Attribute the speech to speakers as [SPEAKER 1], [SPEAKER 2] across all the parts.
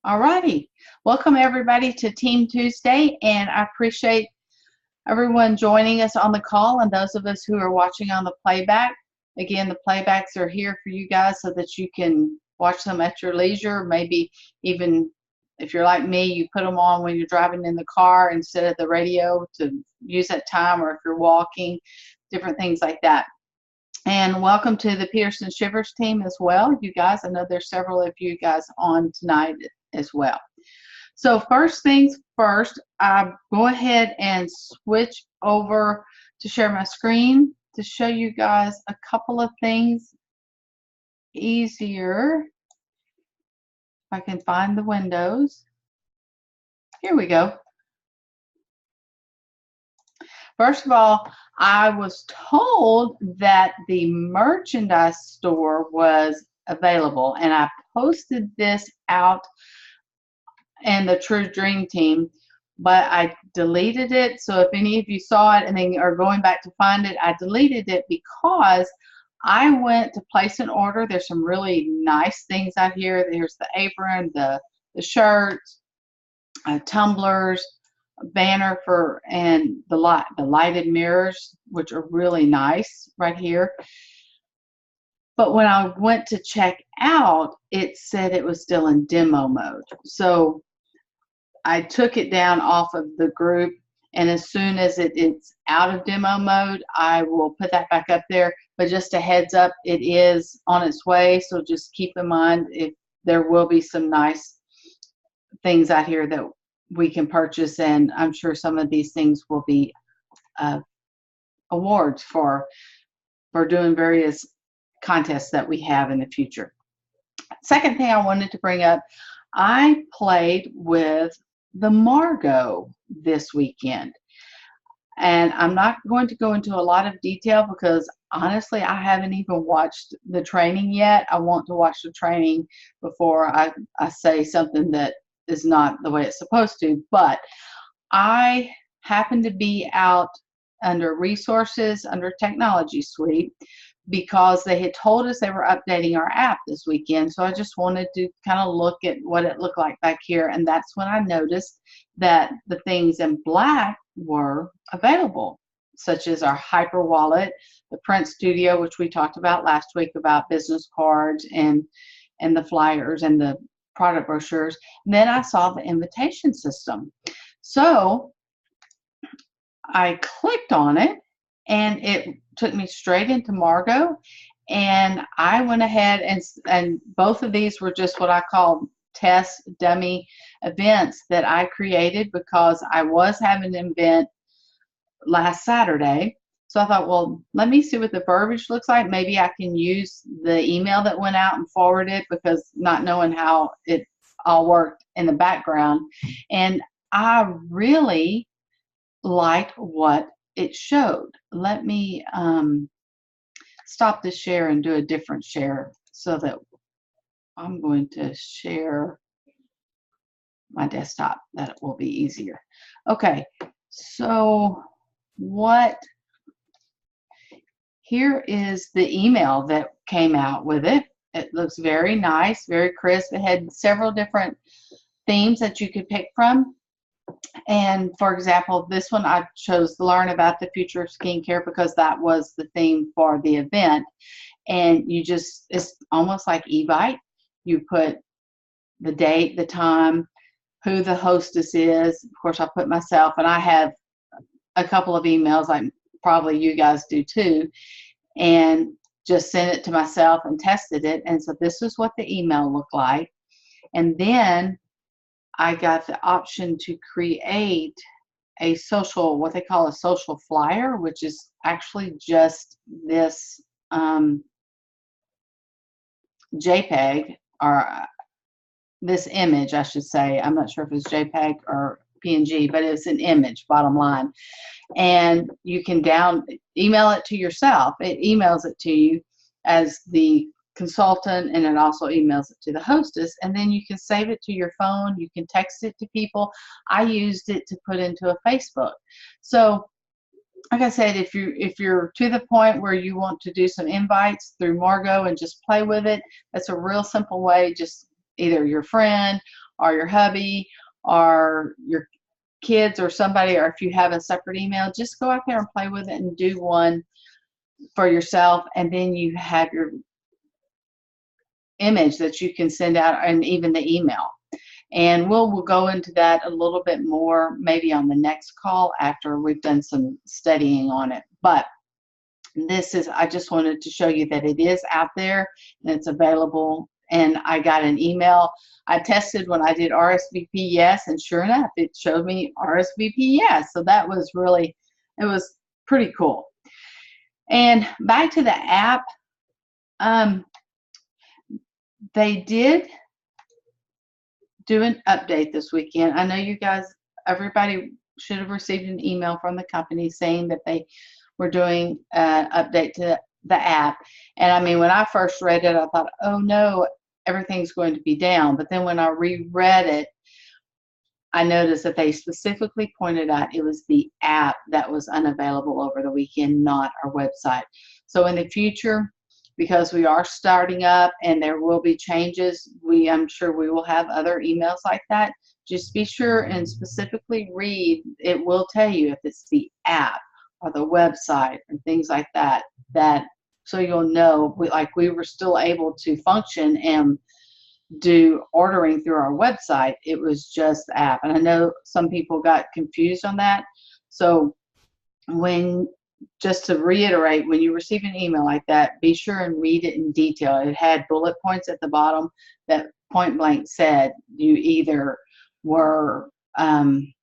[SPEAKER 1] Alrighty, welcome everybody to Team Tuesday, and I appreciate everyone joining us on the call and those of us who are watching on the playback. Again, the playbacks are here for you guys so that you can watch them at your leisure. Maybe even if you're like me, you put them on when you're driving in the car instead of the radio to use that time, or if you're walking, different things like that. And welcome to the Peterson Shivers team as well, you guys. I know there's several of you guys on tonight as well. So first things first, I go ahead and switch over to share my screen to show you guys a couple of things easier. If I can find the windows. Here we go. First of all, I was told that the merchandise store was available, and I posted this out in the True Dream team, but I deleted it. So if any of you saw it and then are going back to find it, I deleted it because I went to place an order. There's some really nice things out here. There's the apron, the shirts, tumblers, banner for, and the lighted mirrors, which are really nice right here. But when I went to check out, it said it was still in demo mode. So I took it down off of the group, and as soon as it's out of demo mode, I will put that back up there. But just a heads up, it is on its way, so just keep in mind if there will be some nice things out here that we can purchase, and I'm sure some of these things will be awards for doing various contests that we have in the future. Second thing I wanted to bring up, I played with the Margo this weekend, and I'm not going to go into a lot of detail because honestly I haven't even watched the training yet. I want to watch the training before I say something that is not the way it's supposed to. But I happened to be out under resources under technology suite because they had told us they were updating our app this weekend. So I just wanted to kind of look at what it looked like back here, and that's when I noticed that the things in black were available, such as our Hyper Wallet, the Print Studio, which we talked about last week about business cards and the flyers and the product brochures. And then I saw the invitation system. So I clicked on it, and it took me straight into Margo, and I went ahead and both of these were just what I call test dummy events that I created because I was having an event last Saturday. So I thought, well, let me see what the verbiage looks like. Maybe I can use the email that went out and forward it, because not knowing how it all worked in the background. And I really liked what it showed. Let me stop the share and do a different share so that I'm going to share my desktop. That will be easier. Okay, so here is the email that came out with it. It looks very nice, very crisp. It had several different themes that you could pick from. And for example, this one I chose to learn about the future of skincare because that was the theme for the event. And it's almost like Evite. You put the date, the time, who the hostess is. Of course, I put myself, and I have a couple of emails, like probably you guys do too, and just sent it to myself and tested it. And so this is what the email looked like. And then I got the option to create a social, what they call a social flyer, which is actually just this JPEG, or this image, I should say. I'm not sure if it's JPEG or PNG, but it's an image, bottom line. And you can email it to yourself. It emails it to you as the consultant, and it also emails it to the hostess, and then you can save it to your phone. You can text it to people. I used it to put into a Facebook. So like I said, if you're to the point where you want to do some invites through Margo and just play with it, that's a real simple way. Just either your friend or your hubby or your kids or somebody, or if you have a separate email, just go out there and play with it and do one for yourself, and then you have your image that you can send out, and even the email. And we'll go into that a little bit more maybe on the next call after we've done some studying on it. But I just wanted to show you that it is out there and it's available. And I got an email. I tested when I did RSVP yes, and sure enough, it showed me RSVP yes. So that was really, it was pretty cool. And back to the app, they did do an update this weekend. I know you guys, everybody should have received an email from the company saying that they were doing an update to the app. And I mean, when I first read it, I thought, oh no, everything's going to be down. But then when I reread it, I noticed that they specifically pointed out it was the app that was unavailable over the weekend, not our website. So in the future, because we are starting up and there will be changes, I'm sure we will have other emails like that. Just be sure and specifically read. It will tell you if it's the app or the website and things like that, so you'll know we were still able to function and do ordering through our website. It was just the app. And I know some people got confused on that. So just to reiterate, when you receive an email like that, be sure and read it in detail. It had bullet points at the bottom that point blank said you either were the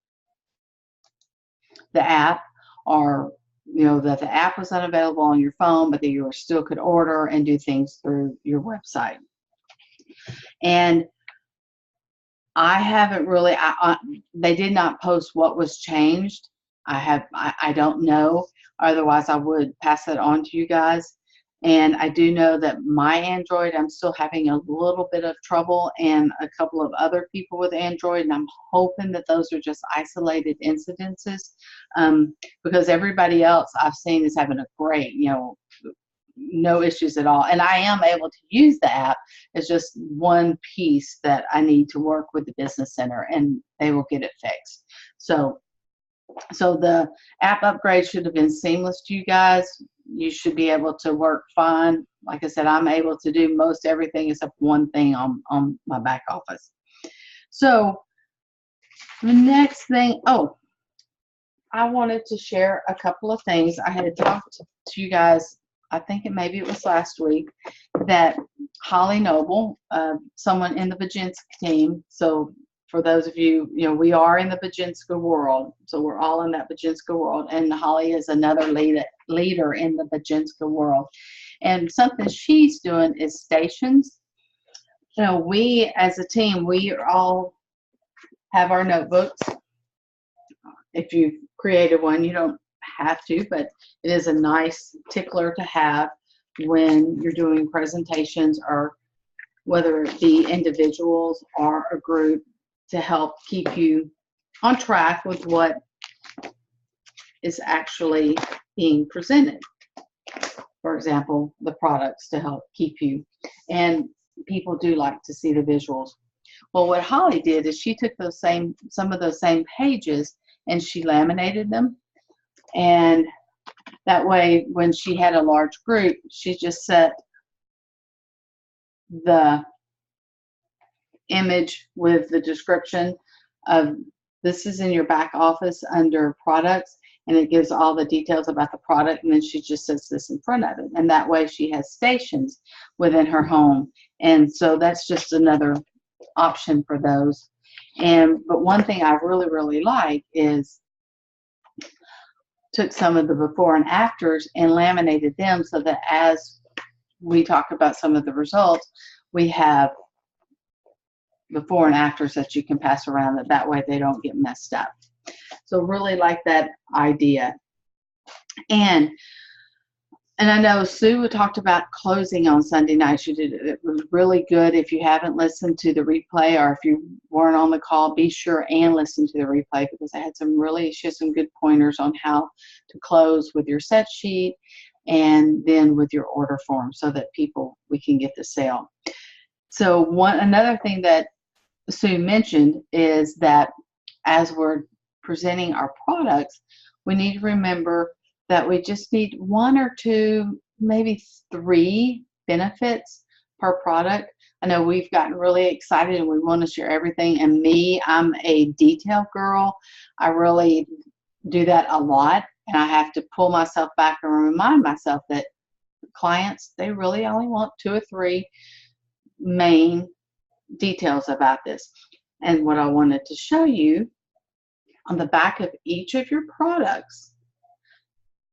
[SPEAKER 1] app, or that the app was unavailable on your phone, but that you still could order and do things through your website. And I haven't really, they did not post what was changed. I don't know. Otherwise, I would pass that on to you guys. And I do know that my Android, I'm still having a little bit of trouble, and a couple of other people with Android, and I'm hoping that those are just isolated incidences, because everybody else I've seen is having a great, no issues at all. And I am able to use the app. It's just one piece that I need to work with the business center, and they will get it fixed. So the app upgrade should have been seamless to you guys. You should be able to work fine. Like I said, I'm able to do most everything except one thing on my back office. So the next thing, I wanted to share a couple of things. I had talked to you guys, I think maybe it was last week, that Holly Noble, someone in the Bajinska team, so for those of you, we are in the Bajinska world, so we're all in that Bajinska world, and Holly is another leader in the Bajinska world. And something she's doing is stations. We as a team, we all have our notebooks. If you've created one, you don't have to, but it is a nice tickler to have when you're doing presentations, or whether it be individuals or a group, to help keep you on track with what is actually being presented. For example, the products, to help keep you, and people do like to see the visuals. Well, what Holly did is she took some of those same pages and she laminated them, and that way when she had a large group, she just set the image with the description of this is in your back office under products, and it gives all the details about the product, and then she just sets this in front of it, and that way she has stations within her home. And so that's just another option for those. But one thing I really like is took some of the before and afters and laminated them, so that as we talk about some of the results, we have before and afters that you can pass around, that way they don't get messed up. So really like that idea. And I know Sue talked about closing on Sunday night. She did. It was really good. If you haven't listened to the replay, or if you weren't on the call, be sure and listen to the replay, because I had she had some good pointers on how to close with your set sheet and then with your order form, so that we can get the sale. So another thing that Sue mentioned is that as we're presenting our products, we need to remember that we just need one or two, maybe three benefits per product. I know we've gotten really excited and we want to share everything. And me, I'm a detail girl. I really do that a lot. And I have to pull myself back and remind myself that clients, they really only want two or three main details about this. And what I wanted to show you, on the back of each of your products,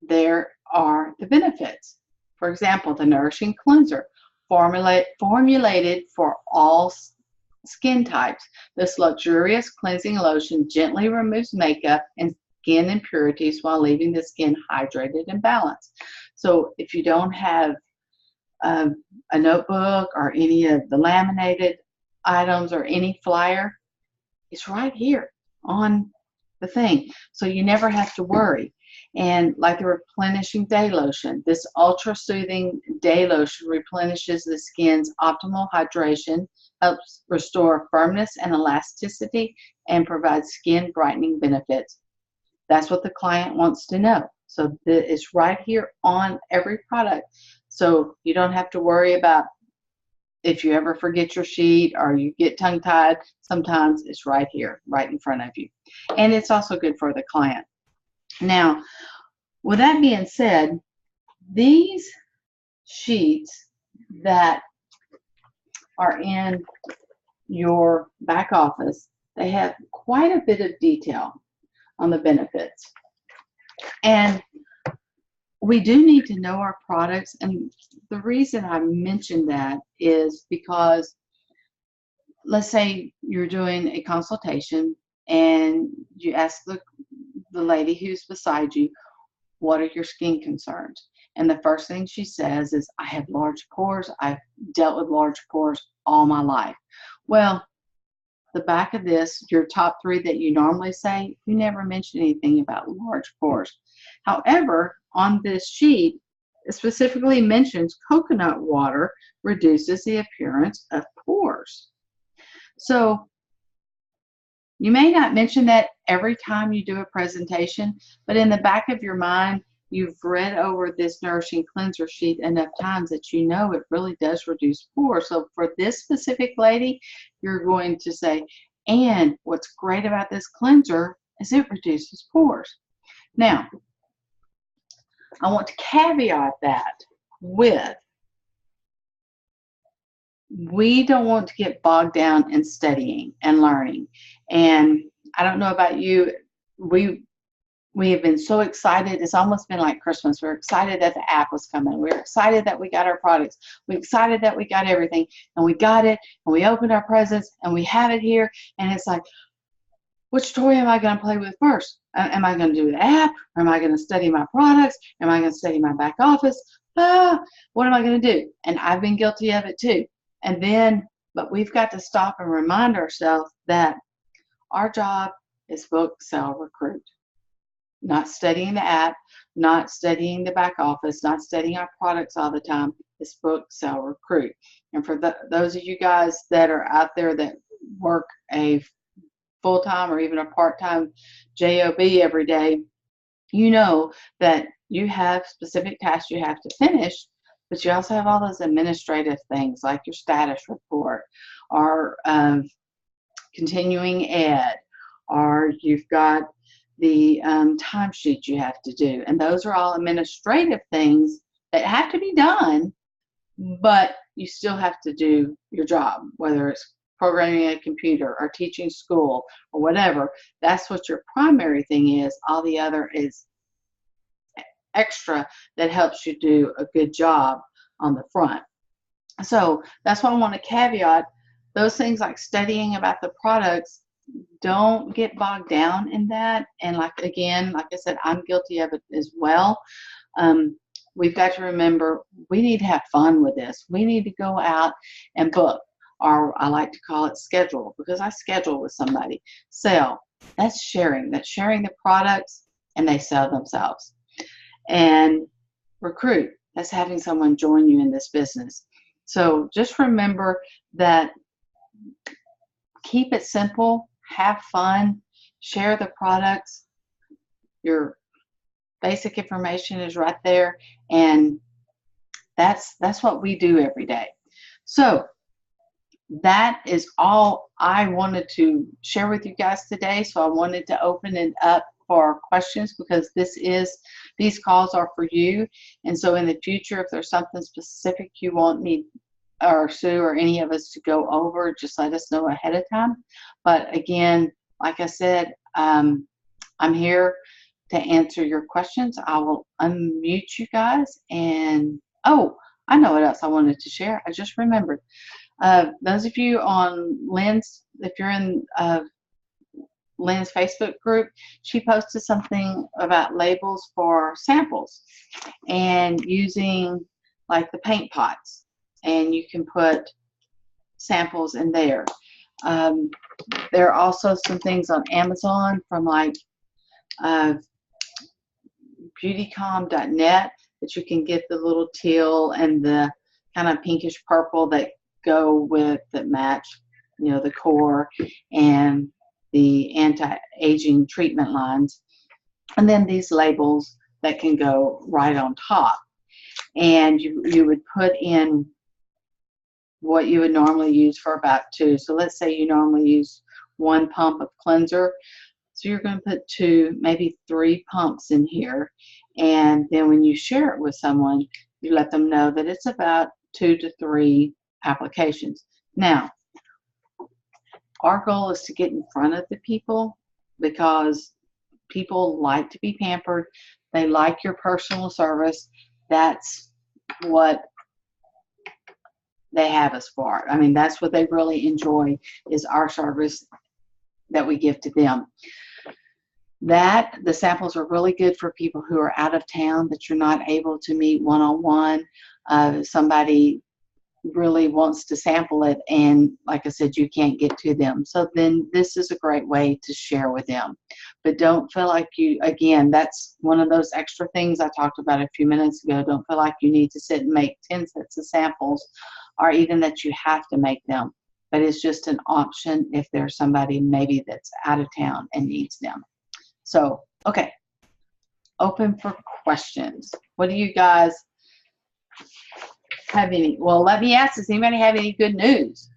[SPEAKER 1] there are the benefits. For example, the Nourishing Cleanser, formulated for all skin types. This luxurious cleansing lotion gently removes makeup and skin impurities while leaving the skin hydrated and balanced. So if you don't have a notebook or any of the laminated items or any flyer, it's right here on the thing. So you never have to worry. And like the replenishing day lotion, this ultra soothing day lotion replenishes the skin's optimal hydration, helps restore firmness and elasticity, and provides skin brightening benefits. That's what the client wants to know. So it's right here on every product. So you don't have to worry about if you ever forget your sheet or you get tongue-tied. Sometimes it's right here, right in front of you. And it's also good for the client. Now, with that being said, these sheets that are in your back office, they have quite a bit of detail on the benefits. And we do need to know our products. And the reason I mentioned that is because, let's say you're doing a consultation and you ask the lady who's beside you, what are your skin concerns? And the first thing she says is, I have large pores. I've dealt with large pores all my life. Well, the back of this, your top three that you normally say, you never mention anything about large pores. However, on this sheet, it specifically mentions coconut water reduces the appearance of pores. So you may not mention that every time you do a presentation, but in the back of your mind, you've read over this Nourishing Cleanser sheet enough times that you know it really does reduce pores. So for this specific lady, you're going to say, and what's great about this cleanser is it reduces pores. Now, I want to caveat that with, we don't want to get bogged down in studying and learning. And I don't know about you, we have been so excited. It's almost been like Christmas. We're excited that the app was coming. We're excited that we got our products. We're excited that we got everything. And we got it, and we opened our presents, and we have it here. And it's like, which toy am I going to play with first? Am I going to do the app? Or am I going to study my products? Am I going to study my back office? What am I going to do? And I've been guilty of it too. And then, but we've got to stop and remind ourselves that our job is book, sell, recruit. Not studying the app, not studying the back office, not studying our products all the time. It's book, sell, recruit. And for those of you guys that are out there that work a full-time or even a part-time job every day, you know that you have specific tasks you have to finish, but you also have all those administrative things like your status report or continuing ed, or you've got the timesheet you have to do. And those are all administrative things that have to be done, but you still have to do your job, whether it's programming a computer or teaching school or whatever. That's what your primary thing is. All the other is extra that helps you do a good job on the front. So that's why I want to caveat those things like studying about the products. Don't get bogged down in that. And like I said, I'm guilty of it as well. We've got to remember we need to have fun with this. We need to go out and book, or I like to call it schedule, because I schedule with somebody. Sell, that's sharing. That's sharing the products and they sell themselves. And recruit, that's having someone join you in this business. So just remember that keep it simple, have fun, share the products. Your basic information is right there, and that's what we do every day. So that is all I wanted to share with you guys today. So I wanted to open it up for questions, because these calls are for you. And so in the future, if there's something specific you want me or Sue or any of us to go over, just let us know ahead of time. But again, like I said, I'm here to answer your questions. I will unmute you guys. And oh, I know what else I wanted to share. I just remembered. Those of you on Lynn's, if you're in Lynn's Facebook group, she posted something about labels for samples and using like the paint pots, and you can put samples in there. There are also some things on Amazon from like beautycom.net that you can get the little teal and the kind of pinkish purple that go with, that match, you know, the core and the anti-aging treatment lines. And then these labels that can go right on top. And you would put in what you would normally use for about 2. So let's say you normally use 1 pump of cleanser. So you're going to put 2, maybe 3 pumps in here. And then when you share it with someone, you let them know that it's about 2 to 3 applications. Now, our goal is to get in front of the people, because people like to be pampered. They like your personal service. That's what they have us for. I mean, that's what they really enjoy, is our service that we give to them. That the samples are really good for people who are out of town, that you're not able to meet one-on-one. Somebody really wants to sample it, and like I said, you can't get to them. So then this is a great way to share with them. But don't feel like you, again, that's one of those extra things I talked about a few minutes ago. Don't feel like you need to sit and make 10 sets of samples, or even that you have to make them. But it's just an option if there's somebody maybe that's out of town and needs them. So, okay, open for questions. What do you guys have any? Well, let me ask, does anybody have any good news?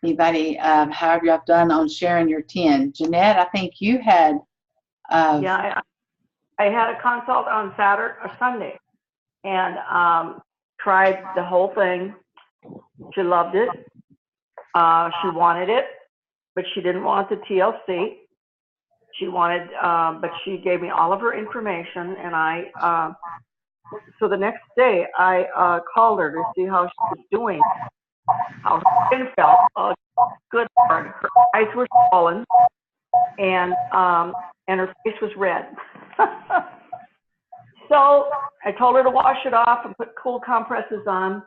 [SPEAKER 1] Anybody, however y'all done on sharing your 10? Jeanette, I think you had.
[SPEAKER 2] Yeah, I had a consult on Saturday or Sunday, and tried the whole thing. She loved it. She wanted it, but she didn't want the TLC. She wanted, but she gave me all of her information, and so the next day I called her to see how she was doing, how her skin felt. Good Lord, her eyes were swollen, and her face was red. So I told her to wash it off and put cool compresses on,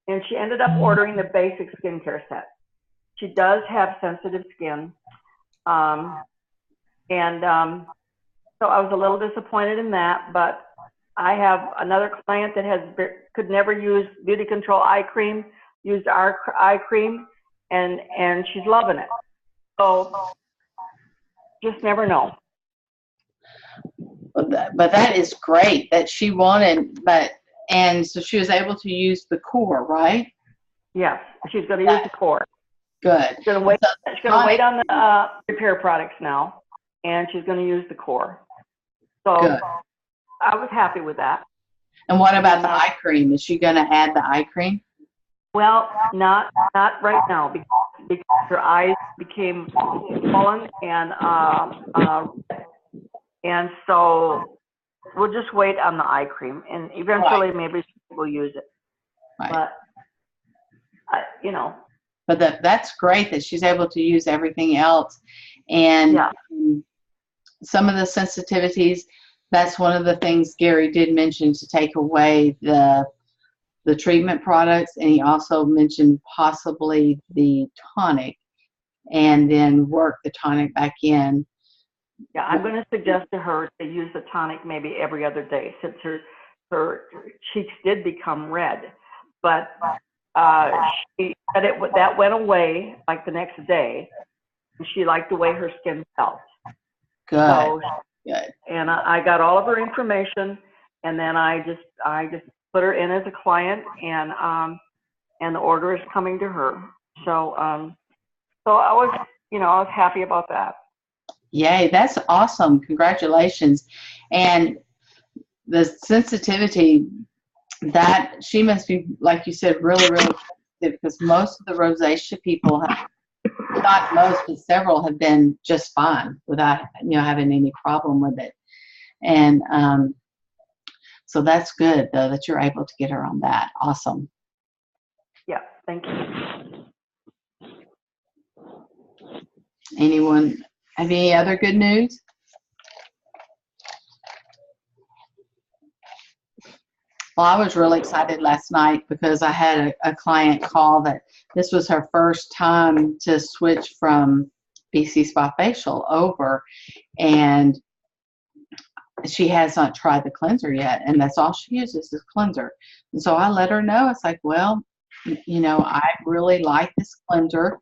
[SPEAKER 2] and she ended up ordering the basic skincare set. She does have sensitive skin. So I was a little disappointed in that, but I have another client that could never use Beauty Control eye cream, used our eye cream, and she's loving it. So just never know.
[SPEAKER 1] But that is great that she wanted, and so she was able to use the core, right?
[SPEAKER 2] Yes, she's going to use the core.
[SPEAKER 1] Good.
[SPEAKER 2] She's going to wait. She's going to wait on the repair products now, and she's going to use the core. So good. I was happy with that.
[SPEAKER 1] And what about the eye cream? Is she going to add the eye cream?
[SPEAKER 2] Well, not right now, because her eyes became swollen, and so we'll just wait on the eye cream, and eventually maybe we'll use it. Right. But you know.
[SPEAKER 1] But that's great that she's able to use everything else, and some of the sensitivities. That's one of the things Gary did mention, to take away the treatment products, and he also mentioned possibly the tonic, and then work the tonic back in.
[SPEAKER 2] Yeah, I'm going to suggest to her to use the tonic maybe every other day, since her cheeks did become red. but she said that went away like the next day. And she liked the way her skin felt.
[SPEAKER 1] Good.
[SPEAKER 2] So,
[SPEAKER 1] Good.
[SPEAKER 2] and I got all of her information, and then I just put her in as a client, and the order is coming to her. So so I was happy about that.
[SPEAKER 1] Yay, that's awesome. Congratulations. And the sensitivity, that she must be, like you said, really, really sensitive, because most of the rosacea people have, not most, but several have been just fine without, having any problem with it. And so that's good, though, that you're able to get her on that. Awesome.
[SPEAKER 2] Yeah, thank you.
[SPEAKER 1] Anyone have any other good news? Well, I was really excited last night because I had a client call that this was her first time to switch from BC Spa Facial over, and she has not tried the cleanser yet, and that's all she uses is cleanser. And so I let her know. It's like, well, I really like this cleanser,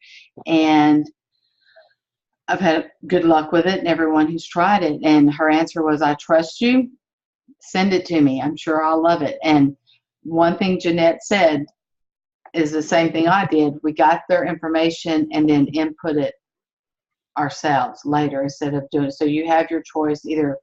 [SPEAKER 1] and I've had good luck with it, and everyone who's tried it. And her answer was, I trust you. Send it to me. I'm sure I'll love it. And one thing Jeanette said is the same thing I did. We got their information and then input it ourselves later instead of doing it. So you have your choice, either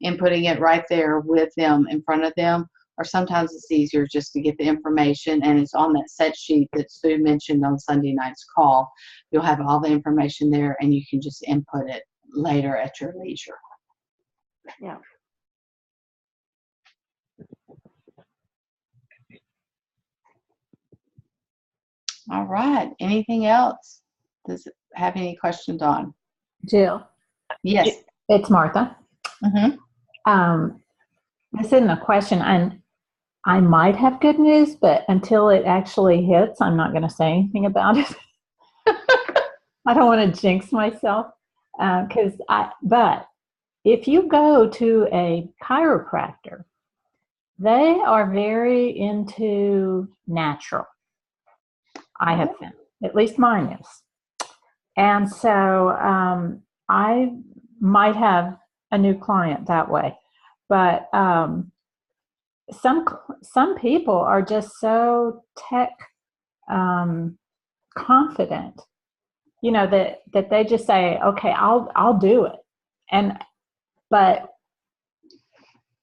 [SPEAKER 1] inputting it right there with them in front of them, or sometimes it's easier just to get the information, and it's on that set sheet that Sue mentioned on Sunday night's call. You'll have all the information there, and you can just input it later at your leisure.
[SPEAKER 2] Yeah.
[SPEAKER 1] All right. Anything else? Does it have any questions on?
[SPEAKER 3] Jill.
[SPEAKER 1] Yes.
[SPEAKER 3] It's Martha.
[SPEAKER 1] Mm-hmm.
[SPEAKER 3] This isn't a question, and I might have good news, but until it actually hits, I'm not going to say anything about it. I don't want to jinx myself, but if you go to a chiropractor, they are very into natural. I have been, at least mine is. And so I might have a new client that way. But some people are just so tech confident, that they just say, okay, I'll do it. But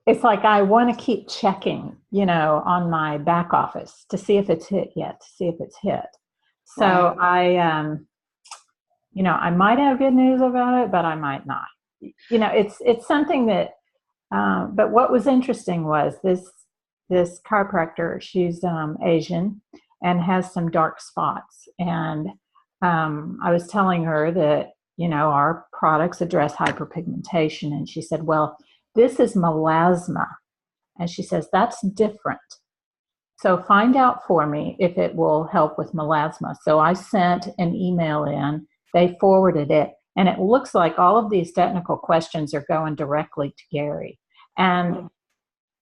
[SPEAKER 3] it's like I want to keep checking, on my back office to see if it's hit yet, to see if it's hit. So right. I might have good news about it, but I might not. It's something that, but what was interesting was this chiropractor, she's Asian and has some dark spots. And I was telling her that, our products address hyperpigmentation. And she said, well, this is melasma. And she says, that's different. So find out for me if it will help with melasma. So I sent an email in, they forwarded it, and it looks like all of these technical questions are going directly to Gary. And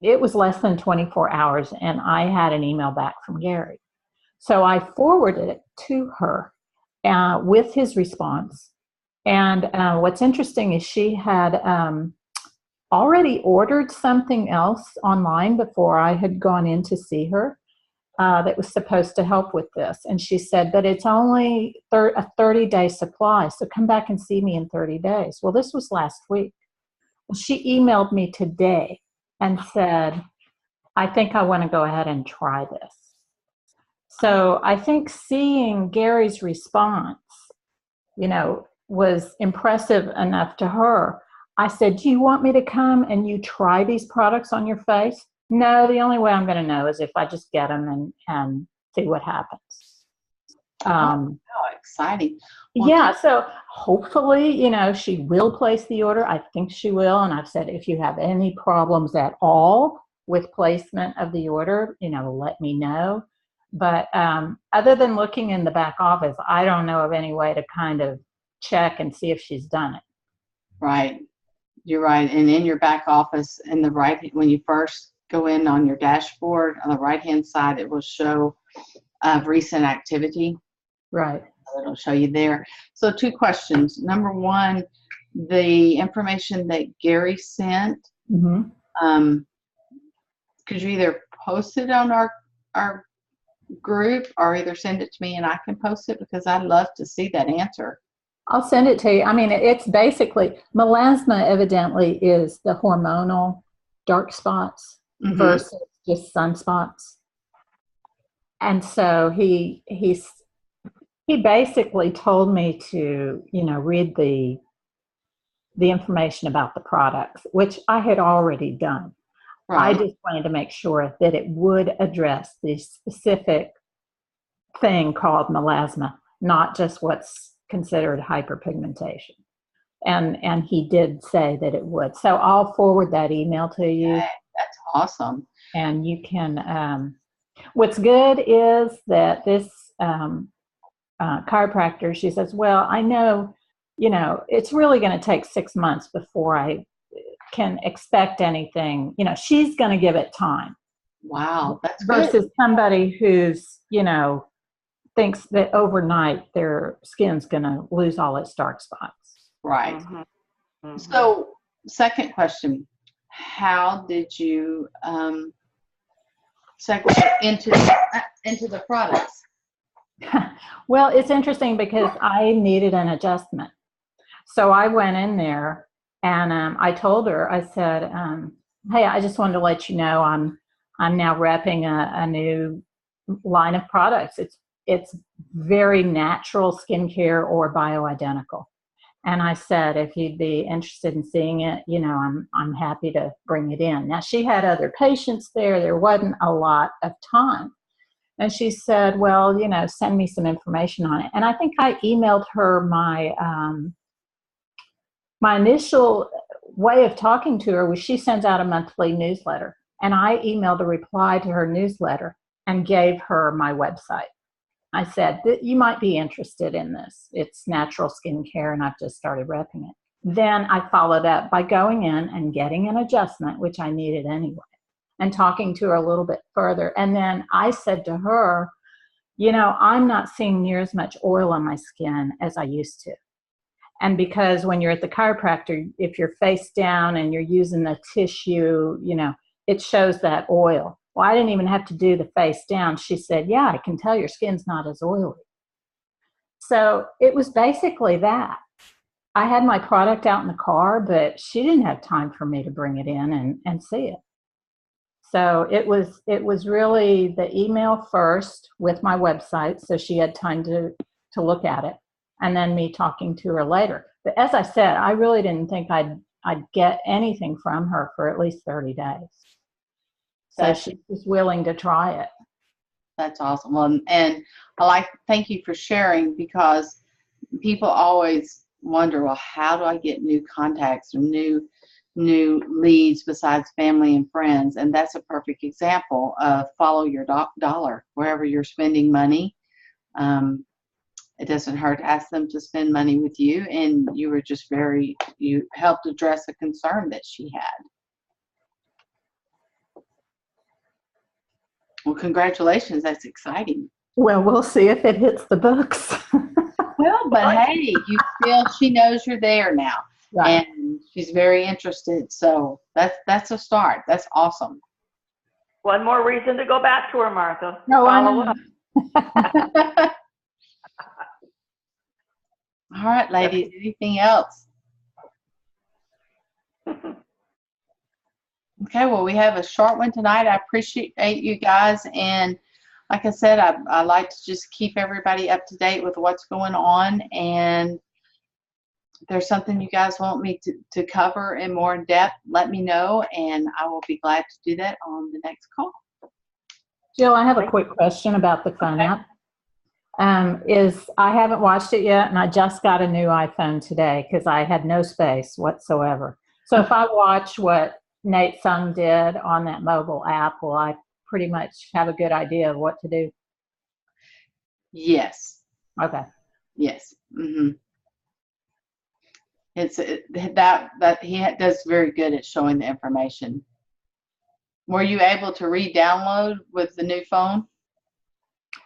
[SPEAKER 3] it was less than 24 hours, and I had an email back from Gary. So I forwarded it to her with his response. And what's interesting is she had already ordered something else online before I had gone in to see her that was supposed to help with this. And she said, but it's only a 30-day supply, so come back and see me in 30 days. Well, this was last week. She emailed me today and said, I think I want to go ahead and try this. So I think seeing Gary's response, was impressive enough to her. I said, do you want me to come and you try these products on your face? No, the only way I'm going to know is if I just get them and see what happens.
[SPEAKER 1] Exciting. Well,
[SPEAKER 3] yeah, so hopefully, she will place the order. I think she will. And I've said, if you have any problems at all with placement of the order, let me know. But other than looking in the back office, I don't know of any way to kind of check and see if she's done it.
[SPEAKER 1] Right. You're right. And in your back office, when you first go in on your dashboard, on the right-hand side, it will show of recent activity.
[SPEAKER 3] Right.
[SPEAKER 1] It'll show you there. So 2 questions. Number 1, the information that Gary sent, could you either post it on our group or either send it to me and I can post it, because I'd love to see that answer.
[SPEAKER 3] I'll send it to you. I mean, it's basically, melasma evidently is the hormonal dark spots versus just sunspots. And so he basically told me to, read the information about the products, which I had already done.
[SPEAKER 1] Right.
[SPEAKER 3] I just wanted to make sure that it would address the specific thing called melasma, not just what's considered hyperpigmentation. And he did say that it would. So I'll forward that email to you.
[SPEAKER 1] Okay, that's awesome.
[SPEAKER 3] And you can, what's good is that this chiropractor, she says, well, I know, it's really going to take 6 months before I can expect anything. She's going to give it time.
[SPEAKER 1] Wow, that's
[SPEAKER 3] versus
[SPEAKER 1] good.
[SPEAKER 3] Somebody who's, thinks that overnight their skin's going to lose all its dark spots.
[SPEAKER 1] Right. So, second question, how did you segue into the products?
[SPEAKER 3] Well, it's interesting because I needed an adjustment. So I went in there and I told her, I said, hey, I just wanted to let you know I'm now repping a new line of products. It's very natural skincare or bioidentical. And I said, if you'd be interested in seeing it, I'm happy to bring it in. Now, she had other patients there. There wasn't a lot of time. And she said, well, send me some information on it. And I think I emailed her my initial way of talking to her was she sends out a monthly newsletter. And I emailed a reply to her newsletter and gave her my website. I said, you might be interested in this. It's natural skincare, and I've just started repping it. Then I followed up by going in and getting an adjustment, which I needed anyway, and talking to her a little bit further. And then I said to her, I'm not seeing near as much oil on my skin as I used to. And because when you're at the chiropractor, if you're face down and you're using the tissue, it shows that oil. Well, I didn't even have to do the face down. She said, yeah, I can tell your skin's not as oily. So it was basically that. I had my product out in the car, but she didn't have time for me to bring it in and see it. So it was really the email first with my website, so she had time to look at it, and then me talking to her later. But as I said, I really didn't think I'd get anything from her for at least 30 days. So she was willing to try it.
[SPEAKER 1] That's awesome. Well, and thank you for sharing, because people always wonder, well, how do I get new contacts or new leads besides family and friends? And that's a perfect example of follow your dollar wherever you're spending money. It doesn't hurt to ask them to spend money with you, and you were just you helped address a concern that she had. Well, congratulations. That's exciting.
[SPEAKER 3] Well, we'll see if it hits the books.
[SPEAKER 1] Well, but hey, she knows you're there now. Right. And she's very interested. So that's a start. That's awesome.
[SPEAKER 2] One more reason to go back to her, Martha.
[SPEAKER 3] No, I know.
[SPEAKER 1] All right, ladies, anything else? Okay, well, we have a short one tonight. I appreciate you guys. And like I said, I like to just keep everybody up to date with what's going on. And if there's something you guys want me to cover in more in depth, let me know, and I will be glad to do that on the next call.
[SPEAKER 3] Jill, I have a quick question about the phone app. I haven't watched it yet, and I just got a new iPhone today because I had no space whatsoever. So if I watch what Nate Sung did on that mobile app, will I pretty much have a good idea of what to do?
[SPEAKER 1] Yes.
[SPEAKER 3] Okay.
[SPEAKER 1] Yes. Mm-hmm. It's that he does very good at showing the information. Were you able to re-download with the new phone?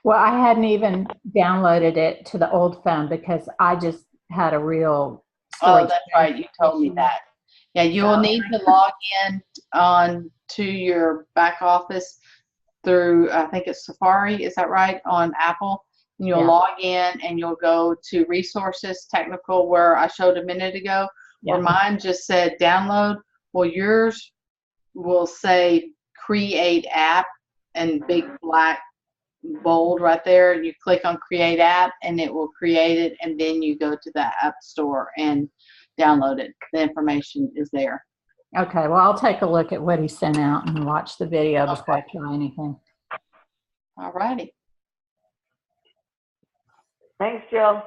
[SPEAKER 3] Well, I hadn't even downloaded it to the old phone because I just had a real
[SPEAKER 1] Oh,
[SPEAKER 3] storage
[SPEAKER 1] that's right. You told me
[SPEAKER 3] issue.
[SPEAKER 1] that. Yeah, you will
[SPEAKER 3] So,
[SPEAKER 1] need to log in on to your back office through, I think it's Safari. Is that right? On Apple. And you'll
[SPEAKER 3] yeah,
[SPEAKER 1] log in and you'll go to resources, technical, where I showed a minute ago, where
[SPEAKER 3] yeah.
[SPEAKER 1] mine just said download. Well, yours will say create app and big black bold right there. You click on create app and it will create it, and then you go to the app store and download it. The information is there.
[SPEAKER 3] Okay, well, I'll take a look at what he sent out and watch the video before I try anything.
[SPEAKER 1] All righty.
[SPEAKER 2] Thanks, Jill.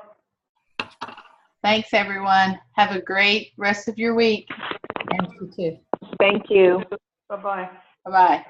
[SPEAKER 1] Thanks, everyone. Have a great rest of your week.
[SPEAKER 3] Thank you too.
[SPEAKER 4] Thank you.
[SPEAKER 2] Bye-bye.
[SPEAKER 1] Bye-bye.